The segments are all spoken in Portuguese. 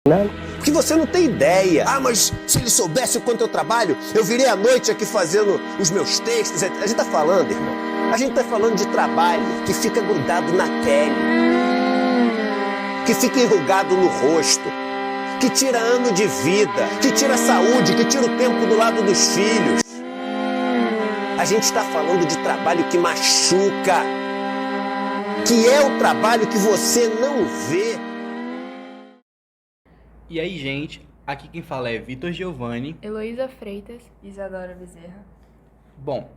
Não. Porque você não tem ideia. Ah, mas se ele soubesse o quanto eu trabalho, eu virei à noite aqui fazendo os meus textos. A gente tá falando, irmão. A gente tá falando de trabalho que fica grudado na pele, que fica enrugado no rosto, que tira ano de vida, que tira a saúde, que tira o tempo do lado dos filhos. A gente está falando de trabalho que machuca, que é o trabalho que você não vê. E aí, gente, aqui quem fala é Vitor Giovanni. Heloísa Freitas. Isadora Bezerra. Bom,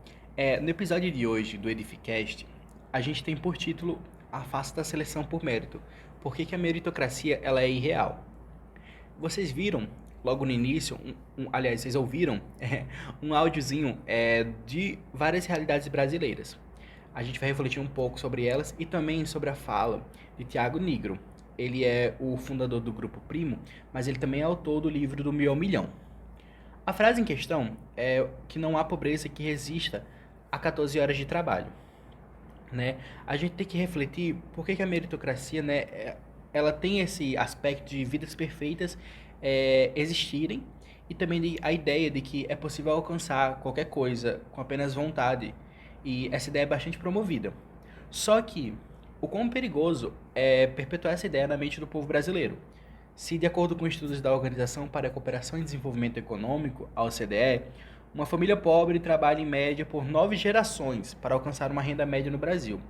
no episódio de hoje do Edificast, a gente tem por título Afasta da Seleção por Mérito. Por que a meritocracia ela é irreal? Vocês viram, logo no início, aliás, vocês ouviram um áudiozinho de várias realidades brasileiras. A gente vai refletir um pouco sobre elas e também sobre a fala de Thiago Nigro. Ele é o fundador do Grupo Primo, mas ele também é autor do livro do 1.000 ao Milhão. A frase em questão é que não há pobreza que resista a 14 horas de trabalho. Né? A gente tem que refletir por que a meritocracia, né, ela tem esse aspecto de vidas perfeitas existirem e também a ideia de que é possível alcançar qualquer coisa com apenas vontade. E essa ideia é bastante promovida. Só que o quão perigoso é perpetuar essa ideia na mente do povo brasileiro. Se, de acordo com estudos da Organização para a Cooperação e Desenvolvimento Econômico, a OCDE, uma família pobre trabalha em média por 9 gerações para alcançar uma renda média no Brasil.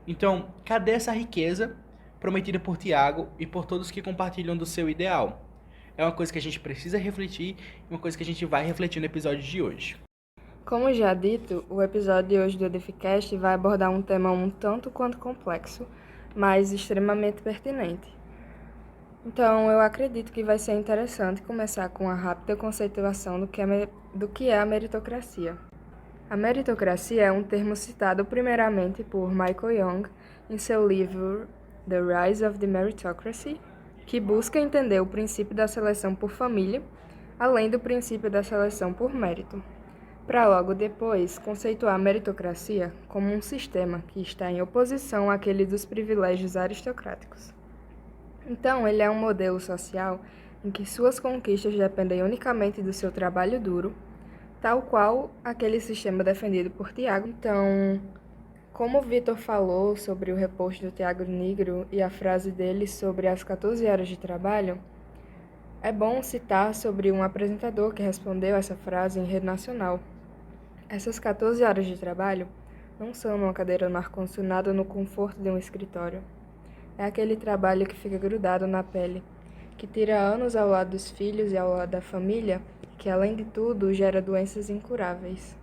Então, cadê essa riqueza prometida por Tiago e por todos que compartilham do seu ideal? É uma coisa que a gente precisa refletir e uma coisa que a gente vai refletir no episódio de hoje. Como já dito, o episódio de hoje do Edificast vai abordar um tema um tanto quanto complexo, mas extremamente pertinente. Então, eu acredito que vai ser interessante começar com uma rápida conceituação do que é a meritocracia. A meritocracia é um termo citado primeiramente por Michael Young em seu livro The Rise of the Meritocracy, que busca entender o princípio da seleção por família, além do princípio da seleção por mérito, para logo depois conceituar a meritocracia como um sistema que está em oposição àquele dos privilégios aristocráticos. Então, ele é um modelo social em que suas conquistas dependem unicamente do seu trabalho duro, tal qual aquele sistema defendido por Tiago. Então, como o Vitor falou sobre o repost do Thiago Nigro e a frase dele sobre as 14 horas de trabalho, é bom citar sobre um apresentador que respondeu essa frase em rede nacional. Essas 14 horas de trabalho não são numa cadeira no ar-condicionado ou no conforto de um escritório. É aquele trabalho que fica grudado na pele, que tira anos ao lado dos filhos e ao lado da família, que além de tudo gera doenças incuráveis.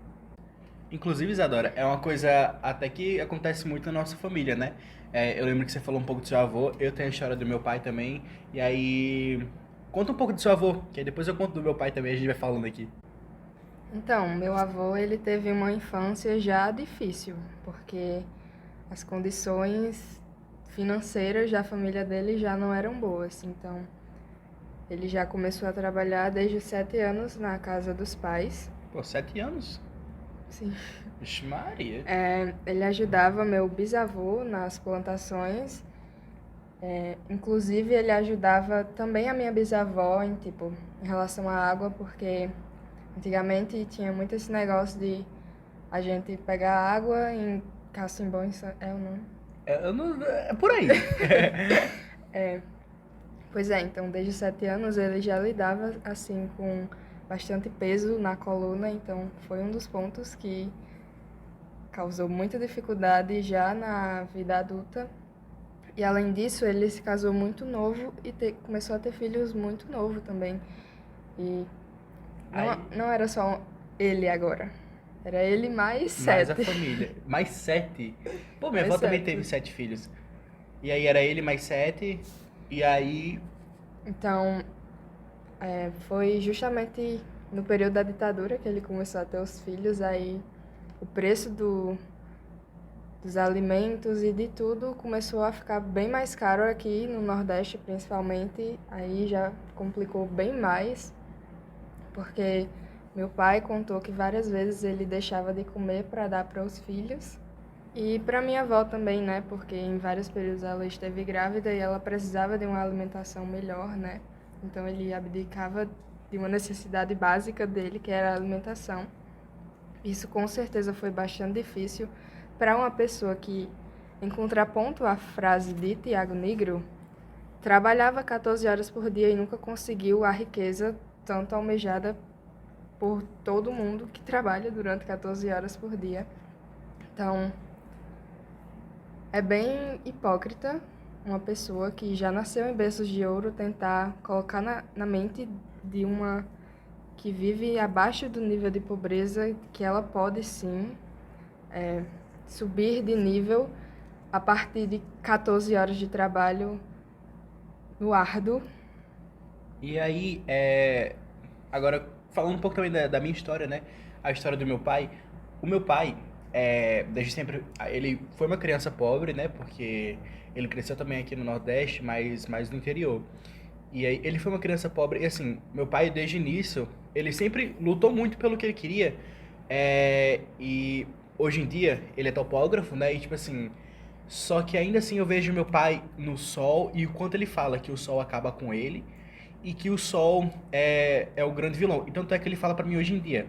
Inclusive, Isadora, é uma coisa até que acontece muito na nossa família, né? Eu lembro que você falou um pouco do seu avô, eu tenho a história do meu pai também, e aí conta um pouco do seu avô, que aí depois eu conto do meu pai também, a gente vai falando aqui. Então, meu avô, ele teve uma infância já difícil, porque as condições financeiras da família dele já não eram boas. Então, ele já começou a trabalhar desde os 7 anos na casa dos pais. Pô, 7 anos? Sim. Vixe Maria. Ele ajudava meu bisavô nas plantações. Inclusive, ele ajudava também a minha bisavó em relação à água, porque antigamente tinha muito esse negócio de a gente pegar água em Cacimbó, é o nome? É por aí. Pois é, então desde os 7 anos ele já lidava assim com bastante peso na coluna, então foi um dos pontos que causou muita dificuldade já na vida adulta. E além disso, ele se casou muito novo e começou a ter filhos muito novo também. E não era só ele agora. Era ele mais 7. Mais a família. Mais 7? Pô, minha avó também teve 7 filhos. E aí era ele mais 7, e aí... Então, foi justamente no período da ditadura que ele começou a ter os filhos, aí o preço dos alimentos e de tudo começou a ficar bem mais caro aqui no Nordeste, principalmente. Aí já complicou bem mais, porque meu pai contou que várias vezes ele deixava de comer para dar para os filhos. E para minha avó também, né? Porque em vários períodos ela esteve grávida e ela precisava de uma alimentação melhor, né? Então ele abdicava de uma necessidade básica dele, que era a alimentação. Isso com certeza foi bastante difícil para uma pessoa que, em contraponto à frase de Tiago Nigro, trabalhava 14 horas por dia e nunca conseguiu a riqueza tanto almejada por todo mundo que trabalha durante 14 horas por dia. Então, é bem hipócrita uma pessoa que já nasceu em berços de ouro tentar colocar na mente de uma que vive abaixo do nível de pobreza que ela pode sim subir de nível a partir de 14 horas de trabalho no árduo. E aí, agora, falando um pouco também da minha história, né? A história do meu pai. O meu pai, desde sempre, ele foi uma criança pobre, né? Porque ele cresceu também aqui no Nordeste, mas mais no interior. E aí, ele foi uma criança pobre. E assim, meu pai, desde o início, ele sempre lutou muito pelo que ele queria. E hoje em dia, ele é topógrafo, né? E tipo assim, só que ainda assim eu vejo meu pai no sol e o quanto ele fala que o sol acaba com ele e que o sol é o grande vilão. Então, tanto é que ele fala pra mim hoje em dia,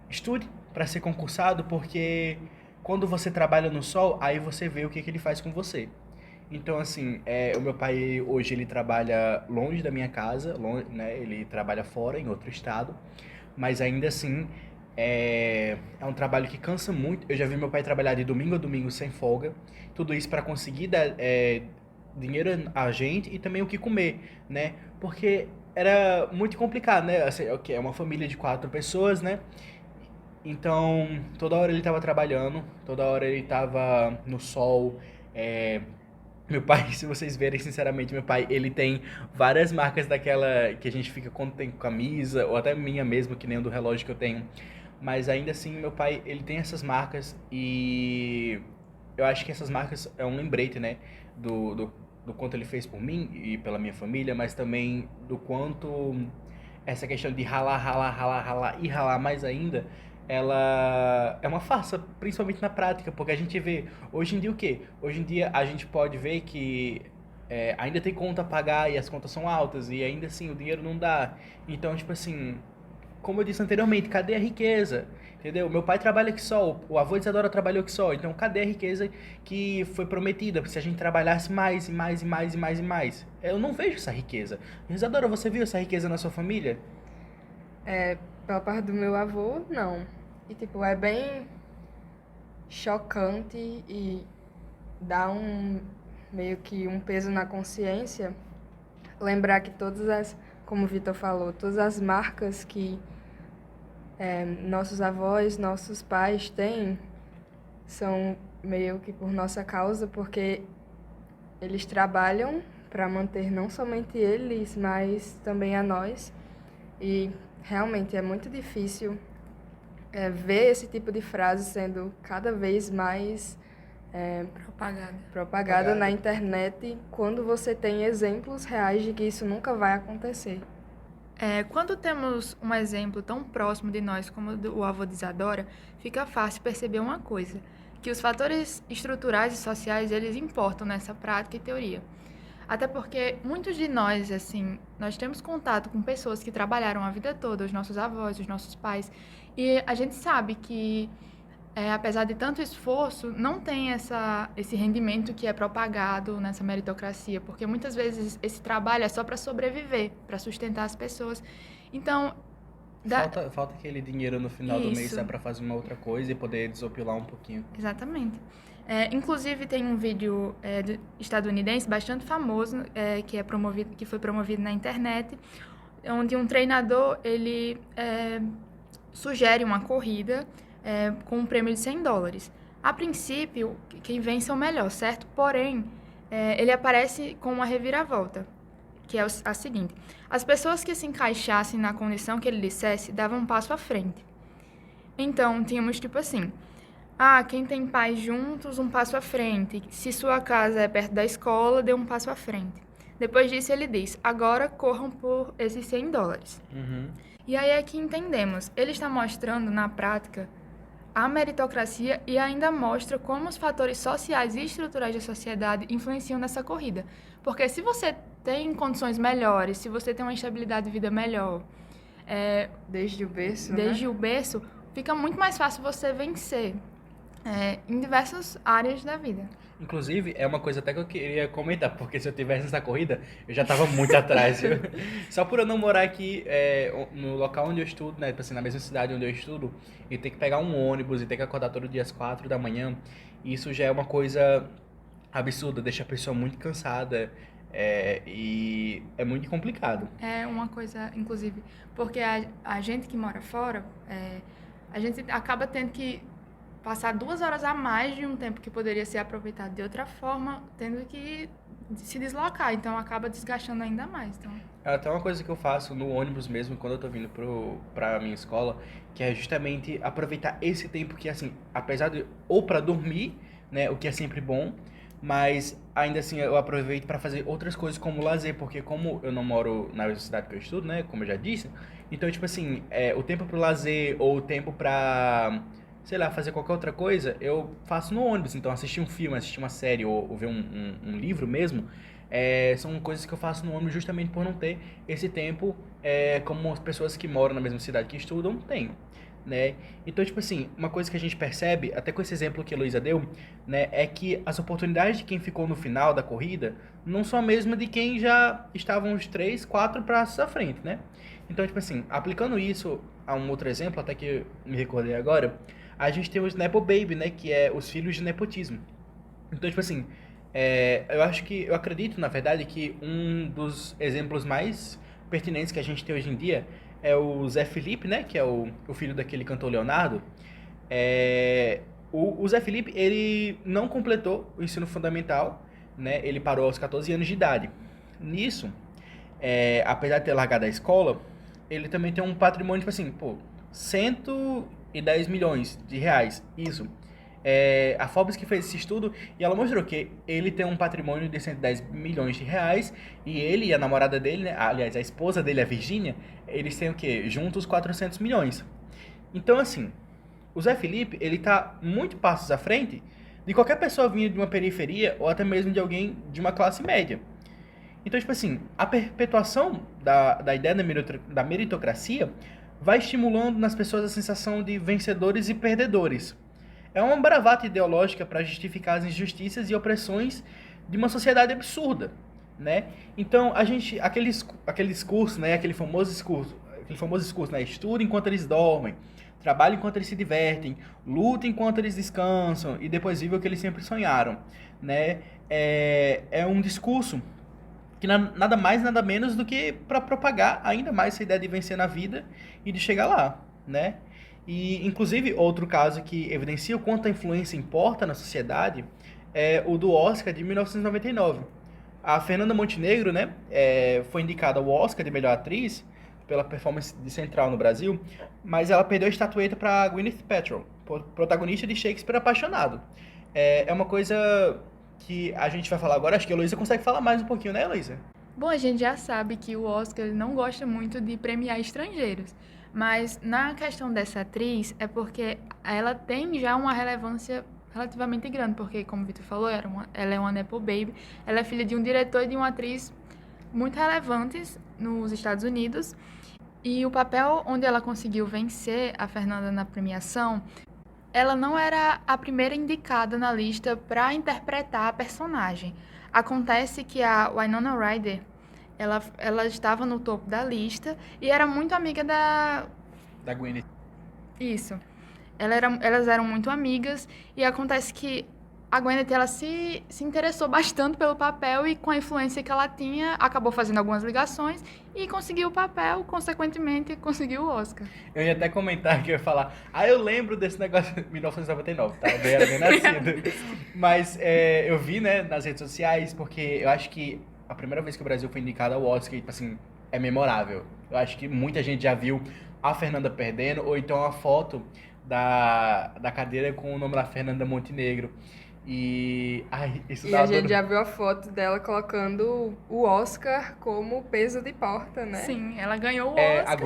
estude pra ser concursado, porque quando você trabalha no sol, aí você vê o que ele faz com você. Então, assim, o meu pai hoje ele trabalha longe da minha casa, longe, né? Ele trabalha fora, em outro estado, mas ainda assim é um trabalho que cansa muito. Eu já vi meu pai trabalhar de domingo a domingo sem folga, tudo isso para conseguir dar dinheiro a gente e também o que comer, né? Porque era muito complicado, né? Assim, é uma família de 4 pessoas, né? Então, toda hora ele estava trabalhando, toda hora ele estava no sol. Meu pai, se vocês verem, sinceramente, meu pai, ele tem várias marcas daquela que a gente fica quando tem camisa, ou até minha mesmo, que nem o do relógio que eu tenho. Mas ainda assim, meu pai, ele tem essas marcas e eu acho que essas marcas é um lembrete, né, do quanto ele fez por mim e pela minha família, mas também do quanto essa questão de ralar, ralar, ralar, ralar e ralar mais ainda, ela é uma farsa, principalmente na prática, porque a gente vê, hoje em dia o quê? Hoje em dia a gente pode ver que ainda tem conta a pagar e as contas são altas e ainda assim o dinheiro não dá. Então, tipo assim, como eu disse anteriormente, cadê a riqueza? Entendeu? Meu pai trabalha aqui só, o avô de Isadora trabalhou aqui só, então cadê a riqueza que foi prometida? Se a gente trabalhasse mais e mais e mais e mais e mais. Eu não vejo essa riqueza. Isadora, você viu essa riqueza na sua família? Pela parte do meu avô, não. E, tipo, é bem chocante e dá meio que um peso na consciência lembrar que como o Vitor falou, todas as marcas que nossos avós, nossos pais têm são meio que por nossa causa, porque eles trabalham para manter não somente eles, mas também a nós. E realmente é muito difícil ver esse tipo de frase sendo cada vez mais propagada na internet, quando você tem exemplos reais de que isso nunca vai acontecer. Quando temos um exemplo tão próximo de nós como o avô de Isadora, fica fácil perceber uma coisa, que os fatores estruturais e sociais, eles importam nessa prática e teoria. Até porque muitos de nós, assim, nós temos contato com pessoas que trabalharam a vida toda, os nossos avós, os nossos pais, e a gente sabe que, apesar de tanto esforço, não tem esse rendimento que é propagado nessa meritocracia, porque muitas vezes esse trabalho é só para sobreviver, para sustentar as pessoas. Então, falta aquele dinheiro no final do mês para fazer uma outra coisa e poder desopilar um pouquinho. Exatamente. Inclusive, tem um vídeo estadunidense bastante famoso, que foi promovido na internet, onde um treinador ele sugere uma corrida com um prêmio de $100. A princípio, quem vence é o melhor, certo? Porém, ele aparece com uma reviravolta, que é a seguinte: as pessoas que se encaixassem na condição que ele dissesse davam um passo à frente. Então, tínhamos tipo assim: quem tem pais juntos, um passo à frente. Se sua casa é perto da escola, dê um passo à frente. Depois disso, ele diz: agora corram por esses $100. Uhum. E aí é que entendemos. Ele está mostrando, na prática, a meritocracia e ainda mostra como os fatores sociais e estruturais da sociedade influenciam nessa corrida. Porque se você tem condições melhores, se você tem uma estabilidade de vida melhor, Desde o berço, desde o berço, fica muito mais fácil você vencer em diversas áreas da vida. Inclusive, é uma coisa até que eu queria comentar, porque se eu tivesse essa corrida, eu já tava muito atrás, viu? Só por eu não morar aqui no local onde eu estudo, né? Tipo assim, na mesma cidade onde eu estudo, e ter que pegar um ônibus e ter que acordar todo dia às 4 da manhã, isso já é uma coisa absurda, deixa a pessoa muito cansada, e é muito complicado. É uma coisa, inclusive, porque a gente que mora fora, a gente acaba tendo que passar 2 horas a mais de um tempo que poderia ser aproveitado de outra forma, tendo que se deslocar, então acaba desgastando ainda mais. Então, É até uma coisa que eu faço no ônibus mesmo, quando eu tô vindo pra minha escola, que é justamente aproveitar esse tempo que, assim, apesar de, ou pra dormir, né, o que é sempre bom, mas ainda assim eu aproveito pra fazer outras coisas como lazer, porque como eu não moro na cidade que eu estudo, né, como eu já disse, então, tipo assim, o tempo pro lazer ou o tempo pra, sei lá, fazer qualquer outra coisa, eu faço no ônibus. Então, assistir um filme, assistir uma série ou ver um livro mesmo, são coisas que eu faço no ônibus justamente por não ter esse tempo como as pessoas que moram na mesma cidade que estudam têm, né? Então, tipo assim, uma coisa que a gente percebe, até com esse exemplo que a Heloísa deu, né, é que as oportunidades de quem ficou no final da corrida não são a mesma de quem já estava uns 3, 4 passos à frente, né? Então, tipo assim, aplicando isso a um outro exemplo, até que eu me recordei agora, a gente tem os Nepo Baby, né, que é os filhos de nepotismo. Então, tipo assim, eu acredito, na verdade, que um dos exemplos mais pertinentes que a gente tem hoje em dia é o Zé Felipe, né, que é o filho daquele cantor Leonardo. O Zé Felipe, ele não completou o ensino fundamental, né, ele parou aos 14 anos de idade. Nisso, apesar de ter largado a escola, ele também tem um patrimônio, tipo assim, pô, 110 milhões de reais, isso. A Forbes que fez esse estudo e ela mostrou que ele tem um patrimônio de 110 milhões de reais e ele e a namorada dele, né, aliás, a esposa dele, a Virgínia, eles têm o quê? Juntos 400 milhões. Então, assim, o Zé Felipe, ele tá muito passos à frente de qualquer pessoa vindo de uma periferia ou até mesmo de alguém de uma classe média. Então, tipo assim, a perpetuação da ideia da meritocracia vai estimulando nas pessoas a sensação de vencedores e perdedores. É uma bravata ideológica para justificar as injustiças e opressões de uma sociedade absurda, né? Então, aquele discurso, né, aquele famoso discurso, né, estuda enquanto eles dormem, trabalha enquanto eles se divertem, luta enquanto eles descansam e depois vivem o que eles sempre sonharam, né? É um discurso que nada mais, nada menos do que para propagar ainda mais essa ideia de vencer na vida e de chegar lá, né? E, inclusive, outro caso que evidencia o quanto a influência importa na sociedade é o do Oscar de 1999. A Fernanda Montenegro, né, foi indicada ao Oscar de melhor atriz pela performance de Central no Brasil, mas ela perdeu a estatueta para Gwyneth Paltrow, protagonista de Shakespeare Apaixonado. É uma coisa que a gente vai falar agora, acho que a Heloísa consegue falar mais um pouquinho, né, Heloísa? bom, a gente já sabe que o Oscar ele não gosta muito de premiar estrangeiros, mas na questão dessa atriz é porque ela tem já uma relevância relativamente grande, porque, como o Vitor falou, ela é uma Nepo Baby, ela é filha de um diretor e de uma atriz muito relevantes nos Estados Unidos, e o papel onde ela conseguiu vencer a Fernanda na premiação, ela não era a primeira indicada na lista para interpretar a personagem. Acontece que a Winona Ryder, ela estava no topo da lista e era muito amiga da... Da Gwyneth. Isso. Elas eram muito amigas e acontece que a Gwyneth, ela se interessou bastante pelo papel e com a influência que ela tinha, acabou fazendo algumas ligações e conseguiu o papel, consequentemente, conseguiu o Oscar. Eu ia até comentar que eu ia falar, eu lembro desse negócio de 1999, tá? Eu era bem nascido. Mas eu vi, né, nas redes sociais, porque eu acho que a primeira vez que o Brasil foi indicado ao Oscar, tipo assim, é memorável. Eu acho que muita gente já viu a Fernanda perdendo, ou então a foto da cadeira com o nome da Fernanda Montenegro. E isso E dá a gente dor. já viu a foto dela colocando o Oscar como peso de porta, né? Sim, ela ganhou o A Oscar.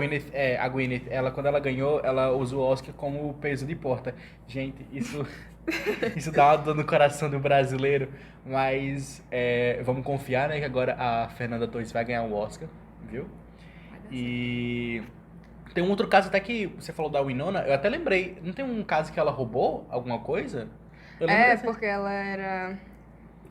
Gwyneth, quando ela ganhou, ela usou o Oscar como peso de porta. Gente, isso dá uma dor no coração do brasileiro, mas vamos confiar, né, que agora a Fernanda Torres vai ganhar o Oscar, viu? E tem um outro caso até que você falou da Winona, eu até lembrei, não tem um caso que ela roubou alguma coisa? Eu lembro dessa- Porque ela era...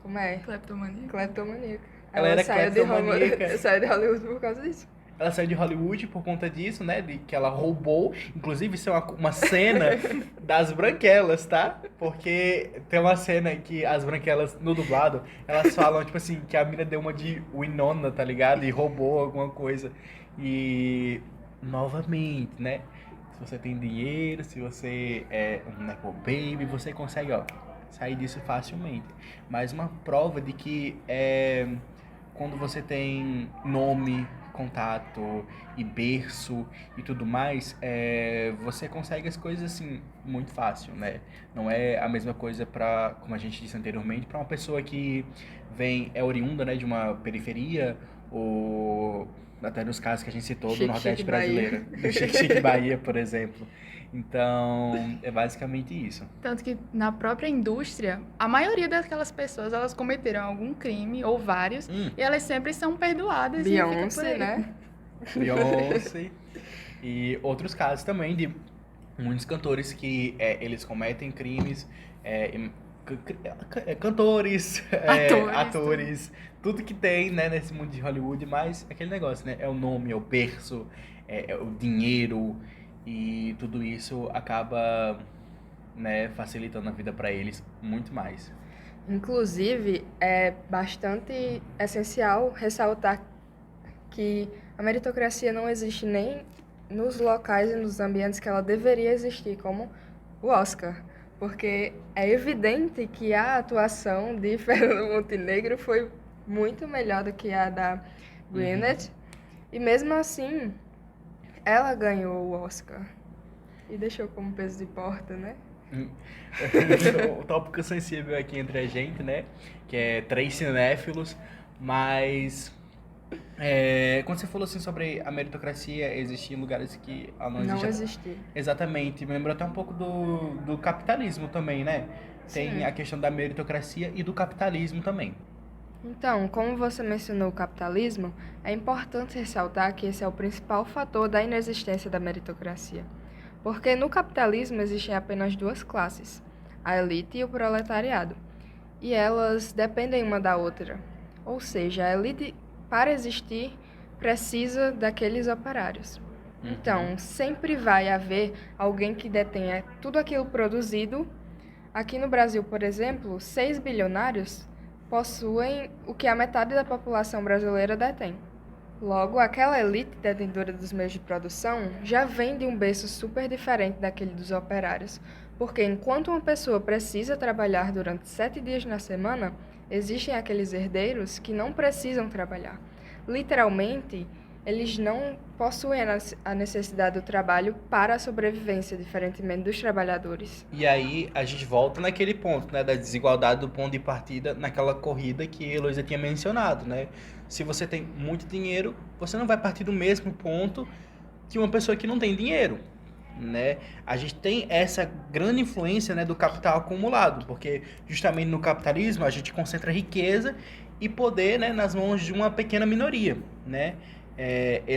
Como é? Cleptomaníaca. Cleptomaníaca. Ela era saiu cleptomaníaca. Saiu de Hollywood por causa disso. Ela saiu de Hollywood por conta disso, né? De que ela roubou. Inclusive, isso é uma cena das branquelas, tá? Porque tem uma cena que as branquelas, no dublado, elas falam, tipo assim, que a mina deu uma de Winona, tá ligado? E roubou alguma coisa. E, novamente, né? Se você tem dinheiro, se você é um Nepo Baby, você consegue, ó, sair disso facilmente. Mas uma prova de que quando você tem nome, contato e berço e tudo mais, você consegue as coisas assim muito fácil, né? Não é a mesma coisa para, como a gente disse anteriormente, para uma pessoa que é oriunda, né, de uma periferia ou até nos casos que a gente citou do Chique, Nordeste chique Bahia. brasileiro, do Chique Chique Bahia, por exemplo. Então, é basicamente isso. Tanto que na própria indústria, a maioria daquelas pessoas, elas cometeram algum crime, ou vários, e elas sempre são perdoadas e fica por Beyoncé, aí. né? Beyoncé e outros casos também de muitos cantores que eles cometem crimes, cantores, atores, tudo que tem, né, nesse mundo de Hollywood, mas aquele negócio, né, é o nome, é o berço, é o dinheiro e tudo isso acaba, né, facilitando a vida para eles muito mais. Inclusive, é bastante essencial ressaltar que a meritocracia não existe nem nos locais e nos ambientes que ela deveria existir, como o Oscar. Porque é evidente que a atuação de Fernanda Montenegro foi muito melhor do que a da Gwyneth. E mesmo assim, ela ganhou o Oscar. E deixou como peso de porta, né? O tópico sensível aqui entre a gente, né? Que é 3 cinéfilos, mas quando você falou assim sobre a meritocracia existir em lugares que ela não existe. Não existia. Exatamente, me lembrou até um pouco do capitalismo também, né? Tem Sim. a questão da meritocracia e do capitalismo também. Então, como você mencionou o capitalismo, é importante ressaltar que esse é o principal fator da inexistência da meritocracia. Porque no capitalismo existem apenas duas classes, a elite e o proletariado, e elas dependem uma da outra. Ou seja, a elite, para existir, precisa daqueles operários. Então, sempre vai haver alguém que detenha tudo aquilo produzido. Aqui no Brasil, por exemplo, 6 bilionários possuem o que a metade da população brasileira detém. Logo, aquela elite detentora dos meios de produção já vem de um berço super diferente daquele dos operários, porque enquanto uma pessoa precisa trabalhar durante 7 dias na semana, existem aqueles herdeiros que não precisam trabalhar. Literalmente, eles não possuem a necessidade do trabalho para a sobrevivência, diferentemente dos trabalhadores. E aí a gente volta naquele ponto, né, da desigualdade do ponto de partida, naquela corrida que a Heloísa tinha mencionado, né? Se você tem muito dinheiro, você não vai partir do mesmo ponto que uma pessoa que não tem dinheiro, né? A gente tem essa grande influência, né, do capital acumulado, porque justamente no capitalismo a gente concentra riqueza e poder, né, nas mãos de uma pequena minoria, né?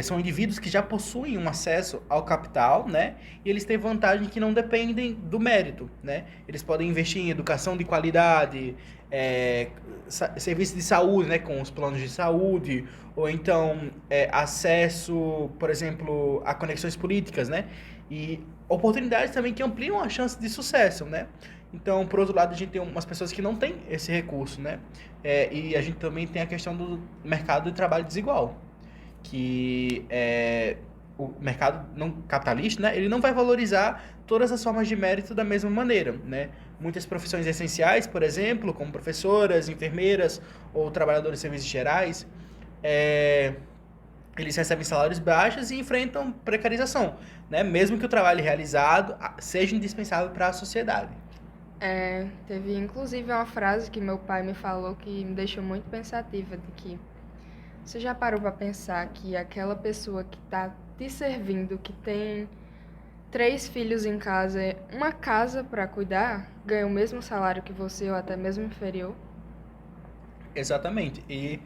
São indivíduos que já possuem um acesso ao capital, né? E eles têm vantagem que não dependem do mérito, né? Eles podem investir em educação de qualidade, serviços de saúde, né? Com os planos de saúde, ou então acesso, por exemplo, a conexões políticas, né? E oportunidades também que ampliam a chance de sucesso, né? Então, por outro lado, a gente tem umas pessoas que não têm esse recurso, né? E a gente também tem a questão do mercado de trabalho desigual, que o mercado não capitalista, né, ele não vai valorizar todas as formas de mérito da mesma maneira, né? Muitas profissões essenciais, por exemplo, como professoras, enfermeiras ou trabalhadores de serviços gerais, eles recebem salários baixos e enfrentam precarização, né? Mesmo que o trabalho realizado seja indispensável para a sociedade. Teve inclusive uma frase que meu pai me falou que me deixou muito pensativa, de que você já parou para pensar que aquela pessoa que está te servindo, que tem 3 filhos em casa, uma casa para cuidar, ganha o mesmo salário que você ou até mesmo inferior? Exatamente. E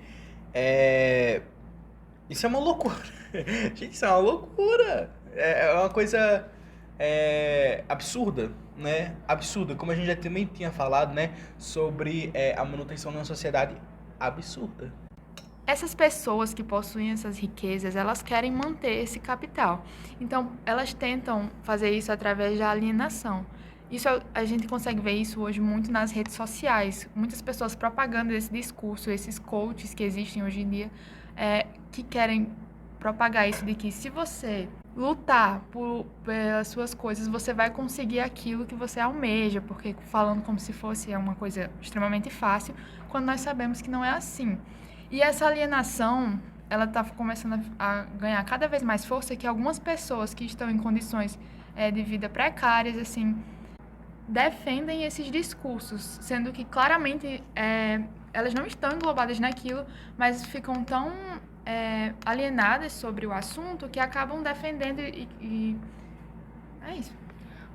isso é uma loucura. Gente, isso é uma loucura. É uma coisa absurda, né? Absurda. Como a gente já também tinha falado, né? Sobre a manutenção de uma sociedade absurda. Essas pessoas que possuem essas riquezas, elas querem manter esse capital. Então, elas tentam fazer isso através da alienação. A gente consegue ver isso hoje muito nas redes sociais. Muitas pessoas propagando esse discurso, esses coaches que existem hoje em dia, que querem propagar isso de que se você lutar pelas suas coisas, você vai conseguir aquilo que você almeja, porque falando como se fosse uma coisa extremamente fácil, quando nós sabemos que não é assim. E essa alienação, ela está começando a ganhar cada vez mais força, que algumas pessoas que estão em condições de vida precárias, assim, defendem esses discursos, sendo que claramente elas não estão englobadas naquilo, mas ficam tão alienadas sobre o assunto que acabam defendendo e é isso.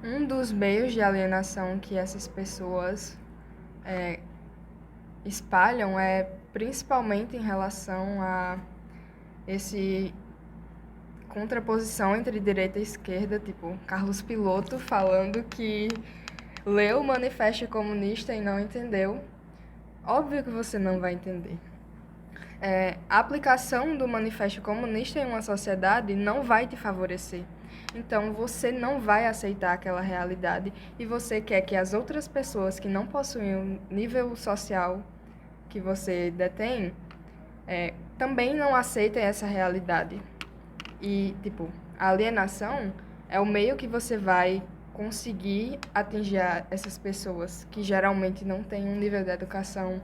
Um dos meios de alienação que essas pessoas espalham é principalmente em relação a esse contraposição entre direita e esquerda, tipo Carlos Piloto falando que leu o Manifesto Comunista e não entendeu. Óbvio que você não vai entender. A aplicação do Manifesto Comunista em uma sociedade não vai te favorecer. Então, você não vai aceitar aquela realidade e você quer que as outras pessoas que não possuem o nível social que você detém também não aceitem essa realidade. E, tipo, a alienação é o meio que você vai conseguir atingir essas pessoas que geralmente não têm um nível de educação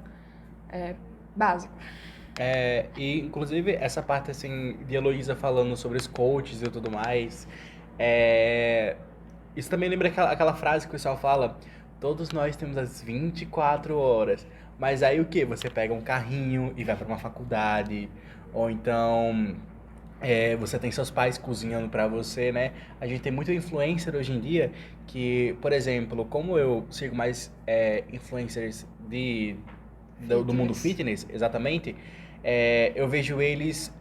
básico. E inclusive essa parte assim de Heloísa falando sobre os coaches e tudo mais, isso também lembra aquela frase que o pessoal fala: todos nós temos as 24 horas. Mas aí o que? Você pega um carrinho e vai para uma faculdade, ou então você tem seus pais cozinhando para você, né? A gente tem muito influencer hoje em dia que, por exemplo, como eu sigo mais influencers do mundo fitness, exatamente, eu vejo eles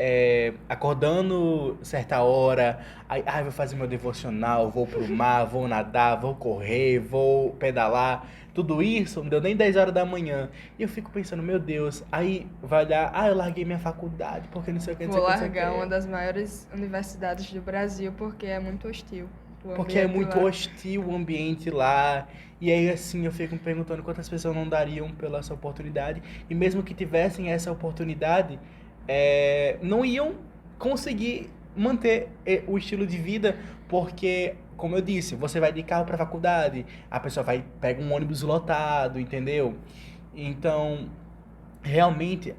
acordando certa hora, aí vou fazer meu devocional, vou pro mar, vou nadar, vou correr, vou pedalar, tudo isso não deu nem 10 horas da manhã, e eu fico pensando, meu Deus, aí vai olhar, eu larguei minha faculdade, porque não sei o que, não sei o que, Vou não sei o que. largar uma das maiores universidades do Brasil porque é muito hostil. Porque é muito hostil o ambiente lá. E aí, assim, eu fico me perguntando quantas pessoas não dariam pela essa oportunidade. E mesmo que tivessem essa oportunidade, não iam conseguir manter o estilo de vida. Porque, como eu disse, você vai de carro pra faculdade, a pessoa pega um ônibus lotado, entendeu? Então, realmente,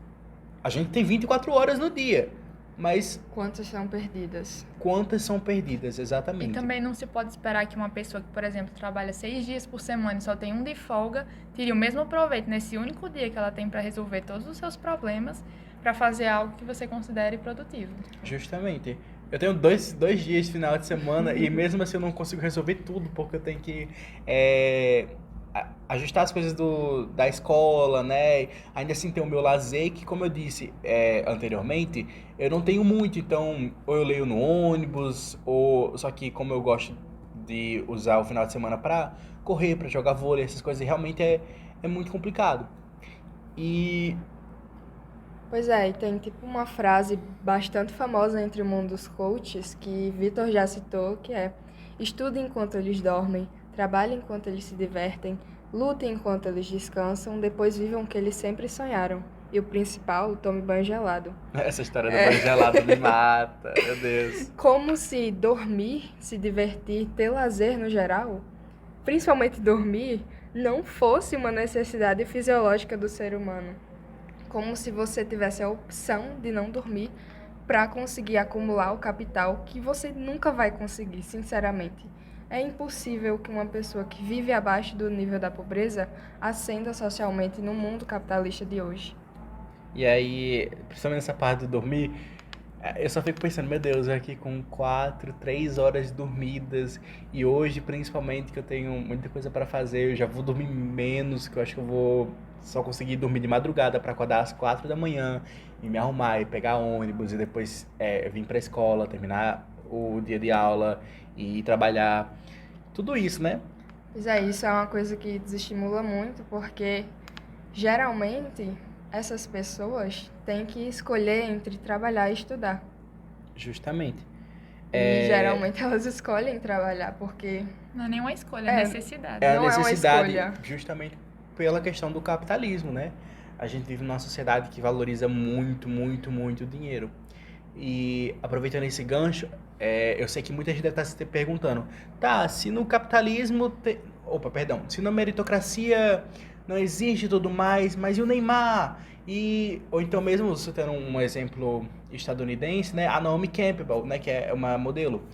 a gente tem 24 horas no dia. Mas quantas são perdidas? Quantas são perdidas, exatamente. E também não se pode esperar que uma pessoa que, por exemplo, trabalha 6 dias por semana e só tem um de folga, tire o mesmo proveito nesse único dia que ela tem para resolver todos os seus problemas, para fazer algo que você considere produtivo. Justamente. Eu tenho dois dias de final de semana e mesmo assim eu não consigo resolver tudo, porque eu tenho que ajustar as coisas da escola, né? Ainda assim tem o meu lazer, que como eu disse anteriormente, eu não tenho muito, então ou eu leio no ônibus, ou só que como eu gosto de usar o final de semana para correr, para jogar vôlei, essas coisas, realmente é muito complicado. Pois e tem tipo uma frase bastante famosa entre o mundo dos coaches, que Vitor já citou, que é: estude enquanto eles dormem, trabalhem enquanto eles se divertem, lutem enquanto eles descansam, depois vivam o que eles sempre sonharam. E o principal, tome banho gelado. Essa história do banho gelado me mata, meu Deus. Como se dormir, se divertir, ter lazer no geral, principalmente dormir, não fosse uma necessidade fisiológica do ser humano. Como se você tivesse a opção de não dormir para conseguir acumular o capital que você nunca vai conseguir, sinceramente. É impossível que uma pessoa que vive abaixo do nível da pobreza ascenda socialmente no mundo capitalista de hoje. E aí, principalmente nessa parte do dormir, eu só fico pensando, meu Deus, eu aqui com 4, 3 horas dormidas, e hoje, principalmente, que eu tenho muita coisa pra fazer, eu já vou dormir menos, que eu acho que eu vou só conseguir dormir de madrugada pra acordar às 4 da manhã, e me arrumar, e pegar ônibus, e depois vir pra escola, terminar o dia de aula, e ir trabalhar. Tudo isso, né? Pois é, isso é uma coisa que desestimula muito, porque geralmente essas pessoas têm que escolher entre trabalhar e estudar. Justamente. E geralmente elas escolhem trabalhar, porque Não é nenhuma escolha, É. é necessidade. É a Não é uma necessidade, escolha. justamente pela questão do capitalismo, né? A gente vive numa sociedade que valoriza muito, muito, muito o dinheiro. E aproveitando esse gancho, eu sei que muita gente deve estar se perguntando, tá, se no capitalismo, se na meritocracia não existe tudo mais, mas e o Neymar? Ou então mesmo, citando um exemplo estadunidense, né, a Naomi Campbell, né, que é uma modelo.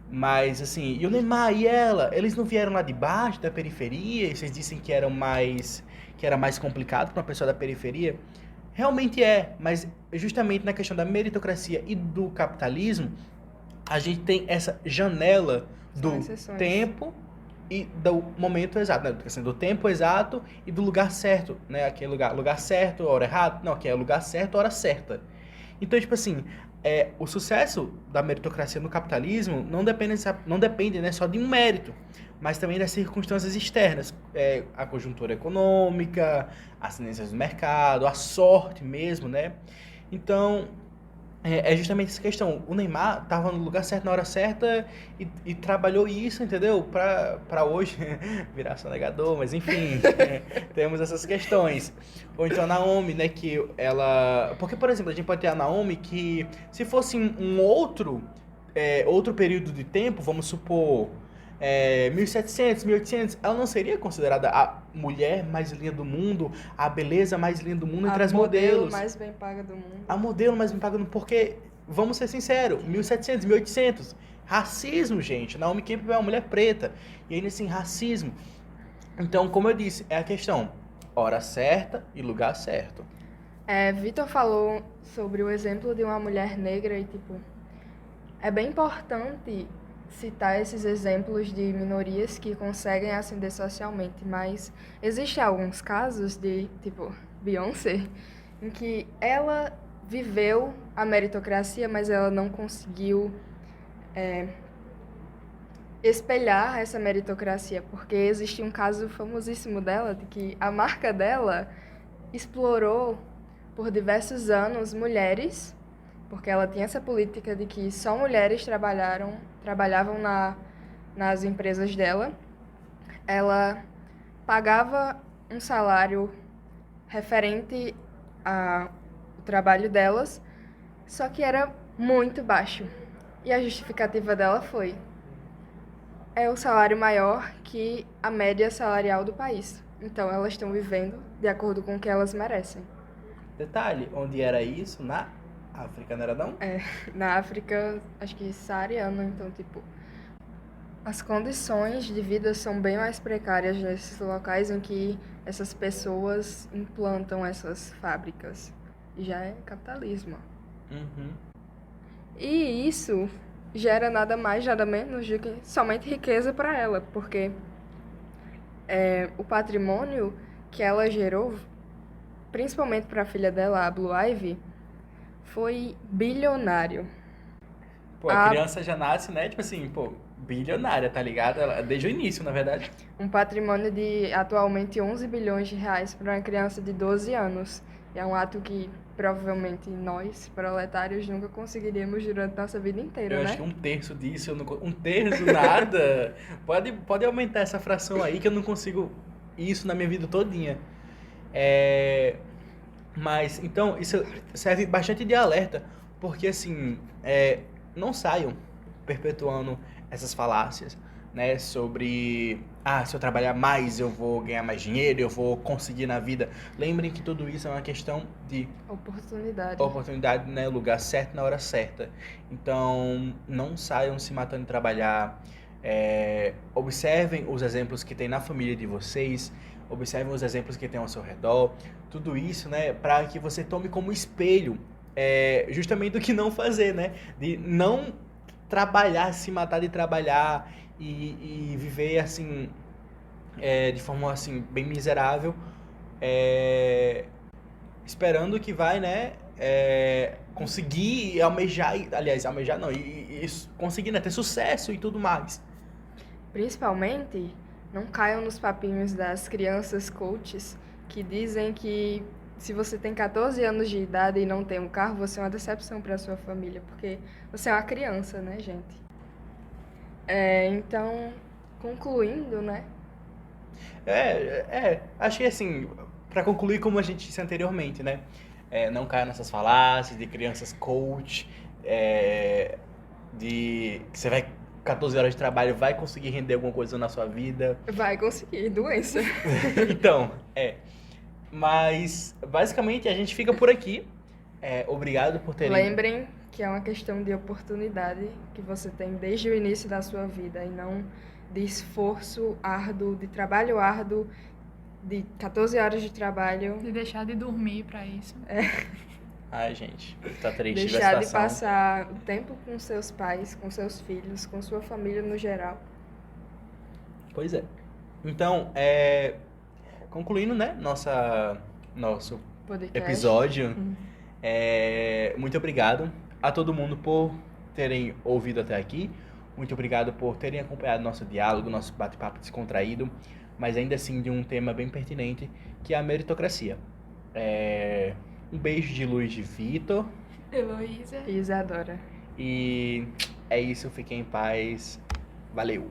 Mas assim, e o Neymar e ela, eles não vieram lá de baixo, da periferia, e vocês dizem que era mais complicado para uma pessoa da periferia? Realmente é, mas justamente na questão da meritocracia e do capitalismo, a gente tem essa janela São do exceções. tempo e do momento exato, né? Assim, do tempo exato e do lugar certo, né? Aqui é lugar certo, hora errada. Não, aqui é lugar certo, hora certa. Então, tipo assim, o sucesso da meritocracia no capitalismo não depende, né, só de um mérito, mas também das circunstâncias externas, a conjuntura econômica, as tendências do mercado, a sorte mesmo, né? Então, é justamente essa questão. O Neymar estava no lugar certo na hora certa e trabalhou isso, entendeu? Pra hoje virar sonegador, mas enfim, temos essas questões. Ou então a Naomi, né, que ela... Porque, por exemplo, a gente pode ter a Naomi que, se fosse um outro período de tempo, vamos supor, 1700, 1800, ela não seria considerada a mulher mais linda do mundo, a beleza mais linda do mundo entre as a modelo modelos. mais bem paga do mundo. A modelo mais bem paga do mundo, porque, vamos ser sinceros, 1700, 1800, racismo, gente. Naomi Campbell é uma mulher preta, e ainda assim, racismo. Então, como eu disse, é a questão, hora certa e lugar certo. Vitor falou sobre o exemplo de uma mulher negra e, tipo, é bem importante citar esses exemplos de minorias que conseguem ascender socialmente, mas existem alguns casos de, tipo, Beyoncé, em que ela viveu a meritocracia, mas ela não conseguiu espelhar essa meritocracia, porque existe um caso famosíssimo dela, de que a marca dela explorou por diversos anos mulheres, porque ela tinha essa política de que só mulheres trabalhavam nas empresas dela. Ela pagava um salário referente ao trabalho delas, só que era muito baixo. E a justificativa dela foi: é o salário maior que a média salarial do país. Então elas estão vivendo de acordo com o que elas merecem. Detalhe, onde era isso? Na África, não era não? Na África, acho que saariana, então, tipo, as condições de vida são bem mais precárias nesses locais em que essas pessoas implantam essas fábricas. E já é capitalismo. Uhum. E isso gera nada mais, nada menos do que somente riqueza para ela, porque o patrimônio que ela gerou, principalmente para a filha dela, a Blue Ivy, foi bilionário. Pô, a criança já nasce, né, tipo assim, bilionária, tá ligado? Desde o início, na verdade. Um patrimônio de atualmente 11 bilhões de reais para uma criança de 12 anos. E é um ato que provavelmente nós, proletários, nunca conseguiríamos durante nossa vida inteira, Eu né? acho que um terço disso, um terço nada. Pode aumentar essa fração aí que eu não consigo isso na minha vida todinha. Mas, então, isso serve bastante de alerta, porque, assim, não saiam perpetuando essas falácias, né, sobre, se eu trabalhar mais, eu vou ganhar mais dinheiro, eu vou conseguir na vida. Lembrem que tudo isso é uma questão de oportunidade, né, lugar certo na hora certa. Então, não saiam se matando de trabalhar, Observem os exemplos que tem na família de vocês, observem os exemplos que tem ao seu redor, tudo isso, né, para que você tome como espelho justamente o que não fazer, né, de não trabalhar, se matar de trabalhar e viver assim, de forma assim, bem miserável, esperando que vai, né, conseguir almejar, aliás, almejar não, e conseguir, né, ter sucesso e tudo mais. Principalmente, não caiam nos papinhos das crianças coaches que dizem que se você tem 14 anos de idade e não tem um carro, você é uma decepção para sua família, porque você é uma criança, né, gente? Então, concluindo, né? Acho que assim, para concluir como a gente disse anteriormente, né, não caia nessas falácias de crianças coach, de que você vai 14 horas de trabalho, vai conseguir render alguma coisa na sua vida. Vai conseguir, doença. Então, mas basicamente a gente fica por aqui. Obrigado por terem... Lembrem que é uma questão de oportunidade que você tem desde o início da sua vida e não de esforço árduo, de trabalho árduo, de 14 horas de trabalho. De deixar de dormir pra isso. Ai, gente, tá triste a Deixar de situação. passar o tempo com seus pais, com seus filhos, com sua família no geral. Pois é. Então, concluindo, né, nosso Podcast. episódio, muito obrigado a todo mundo por terem ouvido até aqui. Muito obrigado por terem acompanhado nosso diálogo, nosso bate-papo descontraído, mas ainda assim de um tema bem pertinente, que é a meritocracia. Um beijo de luz de Vitor. Heloísa. E Isadora. E é isso, fiquem em paz. Valeu!